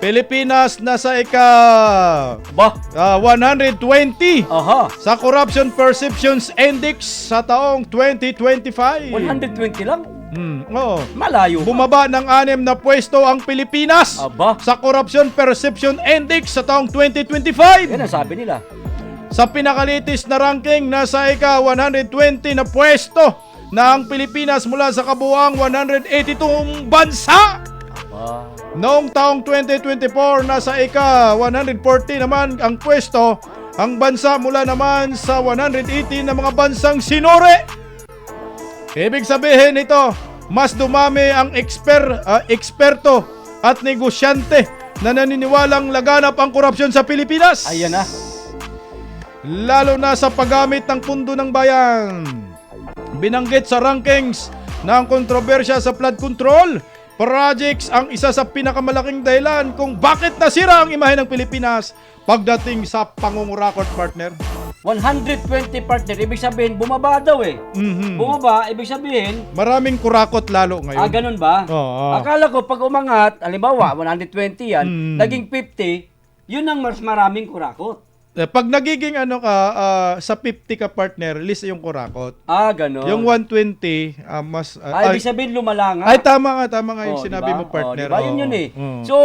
Pilipinas nasa Ba? 120 Aha. sa Corruption Perceptions Index sa taong 2025. 120 lang? Oo. Malayo. Bumaba ng 6 na pwesto ang Pilipinas Aba. sa Corruption Perception Index sa taong 2025. Yan ang sabi nila. Sa pinakalitis na ranking, nasa ika-120 na pwesto na ang Pilipinas mula sa kabuuang 182 bansa. Aba. Noong taong 2024, nasa ika-140 naman ang pwesto ang bansa mula naman sa 180 na mga bansang sinuri. Ibig sabihin nito, mas dumami ang eksperto at negosyante na naniniwalang laganap ang korupsyon sa Pilipinas. Ayan na. Lalo na sa paggamit ng pundo ng bayan. Binanggit sa rankings na ang kontrobersya sa flood control projects ang isa sa pinakamalaking dahilan kung bakit nasira ang imahe ng Pilipinas pagdating sa pangungurakot, partner. 120 partner, ibig sabihin bumaba daw eh. Bumaba, ibig sabihin, Maraming kurakot lalo ngayon. ganun ba? Oo. Akala ko pag umangat, halimbawa 120 yan, naging 50, yun ang mas maraming kurakot. Pag nagiging sa 50 ka, partner, list yung kurakot. Ganun. Yung 120, mas... ibig sabihin lumala nga. Ay, tama nga yung sinabi diba? mo, partner. Diba? Yun yun eh. Oo. So,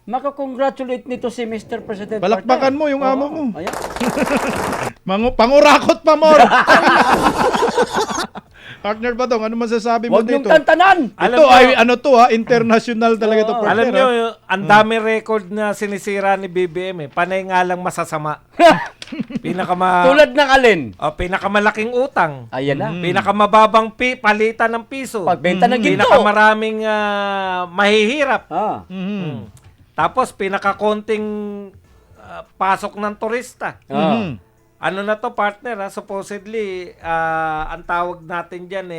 maka-congratulate nito si Mr. President. Palakpakan partner. mo yung amo mo. Ayan. Pangurakot pa, more! Partner Badong, ano masasabi mo Huwag dito? niyong tantanan. Ito ay international talaga to, partner. Alam nyo, ang dami record na sinisira ni BBM eh. Panay nga lang masasama. Tulad ng alin? Pinakamalaking utang. Ayan na. Pinakamababang palitan ng piso. Pagbenta ng ginto. Pinakamaraming mahihirap. Tapos pinakakonting pasok ng turista. Ano na to, partner, supposedly ang tawag natin dyan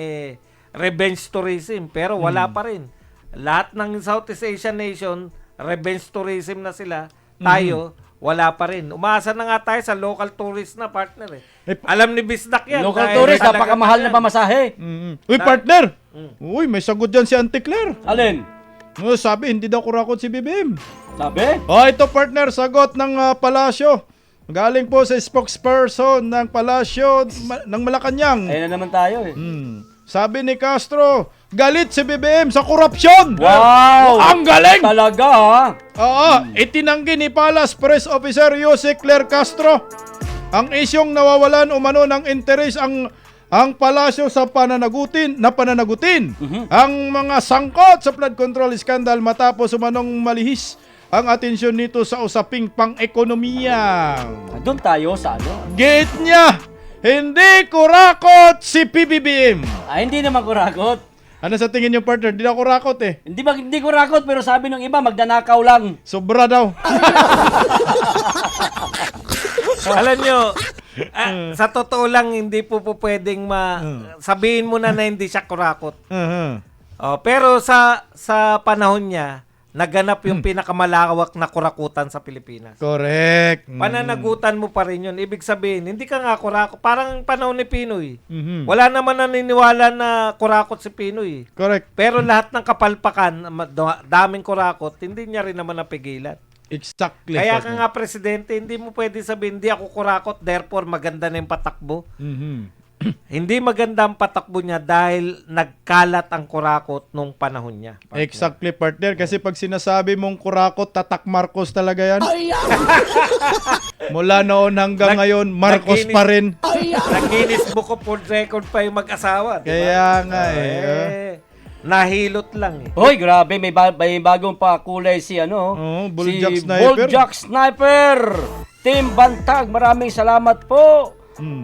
revenge tourism, pero wala pa rin. Lahat ng Southeast Asian nation, revenge tourism na sila. Tayo, wala pa rin. Umaasa na nga tayo sa local tourist na, partner. Alam ni Bisdak yan. Local tourist, napakamahal na pamasahe. Uy, partner! Uy, may sagot dyan si Auntie Claire. Alin? Sabi, hindi daw kurakot si BBM. Sabi? Ito, partner, sagot ng Palasyo. Galing po sa spokesperson ng Palasyo ng Malacanang. Ayun na naman tayo eh. Sabi ni Castro, galit si BBM sa korupsyon. Wow! Ang galing! Talaga ha? Oo, itinanggi ni Palace Press Officer Jose Claire Castro ang isyong nawawalan umano ng interes ang palasyo sa pananagutin ang mga sangkot sa flood control scandal matapos umanong malihis ang atensyon nito sa usaping pang-ekonomiya. Doon tayo sa ano? Gate niya, hindi kurakot si PBBM. Hindi naman kurakot. Ano sa tingin niyo, partner? Hindi na kurakot eh. Hindi kurakot, pero sabi ng iba, magdanakaw lang. Sobra daw. Alam nyo, sa totoo lang, hindi po pwedeng sabihin mo na hindi siya kurakot. Pero sa panahon niya, naganap yung pinakamalawak na kurakutan sa Pilipinas. Correct. Pananagutan mo pa rin yun. Ibig sabihin, hindi ka nga kurakot. Parang panahon ni Pinoy. Wala naman naniniwala na kurakot si Pinoy. Correct. Pero lahat ng kapalpakan, daming kurakot, hindi niya rin naman napigilan. Exactly. Kaya partner. ka nga, Presidente, hindi mo pwede sabihin, hindi ako kurakot, therefore maganda na yung patakbo. Hindi maganda ang patakbo niya dahil nagkalat ang kurakot nung panahon niya. Exactly, partner. Kasi pag sinasabi mong kurakot, tatak Marcos talaga yan. Mula noon hanggang ngayon, Marcos pa rin. Nag-Guinness Book of World Record pa yung mag-asawa. Diba? Kaya nga Nahilot lang eh. Hoy, grabe, may bagong pa kulay si Buljak si Sniper. Buljak Sniper. Team Bantag, maraming salamat po.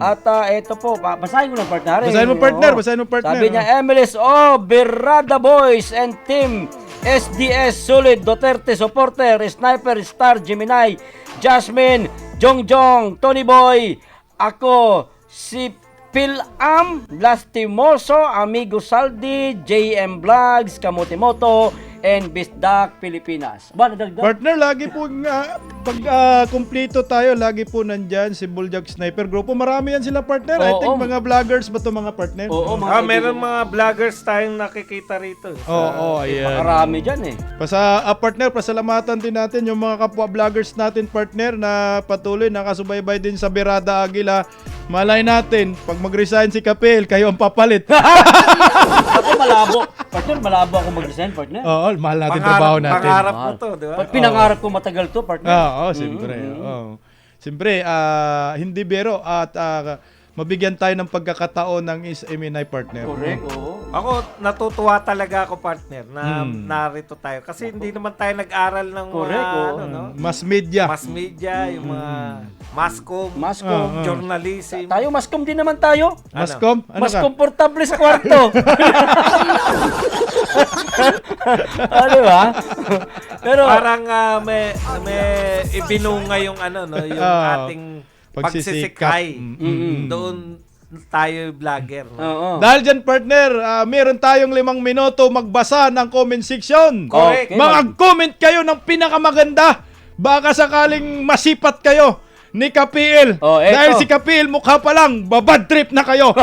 At ito po, basahin ko ng partner. Basahin mo, partner. Sabi niya, MLS, Berrada Boys and Team SDS, Solid, Duterte, Supporter, Sniper, Star, Gemini, Jasmine, Jongjong, Tony Boy, ako, si Pilam, Lastimoso, Amigo Saldi, JM Vlogs, Kamotimoto, and Bisdak Pilipinas. Ba, nadagdag? Partner, lagi po pag kumplito tayo, lagi po nandyan si Bulldog Sniper Grupo. Marami yan sila, partner. I Oo. think mga vloggers ba to mga partner? Oo, mga Meron kaibigan. mga vloggers tayong nakikita rito. Oo, ayan. Marami dyan eh. Partner, pasalamatan din natin yung mga kapwa vloggers natin, partner, na patuloy nakasubaybay din sa Berada Agila. Malay natin, pag mag-resign si Kapil, kayo ang papalit. Ako malabo. Partner, malabo ako mag-design, partner. Oo, mahal natin trabaho natin. Pangarap mo to, di ba? Pag pinangarap ko matagal to, partner. Oo, siyempre. Oo. Siyempre, hindi biro at mabigyan tayo ng pagkakataon ng SMNI partner. Correct, oo. Ako, natutuwa talaga ako, partner, na narito tayo. Kasi hindi naman tayo nag-aral ng Correct, mga, oo. ano, no? Mass media. Mass media, yung mga mascom, Mascom. journalism. Tayo, mascom din naman tayo. Mascom? Ano Mas ka? komportable sa kwarto. Di ba? Pero, Parang may ibinunga yung ano, no, yung ating pagsisikap. pagsisikay. Doon tayo vlogger. No? oo. Dahil dyan, partner, meron tayong 5 minuto magbasa ng comment section. Correct. Okay, Mag-comment kayo ng pinakamaganda. Baka sakaling masipat kayo ni Kapil. Oh, eto. Dahil si Kapil, mukha pa lang, babad trip na kayo.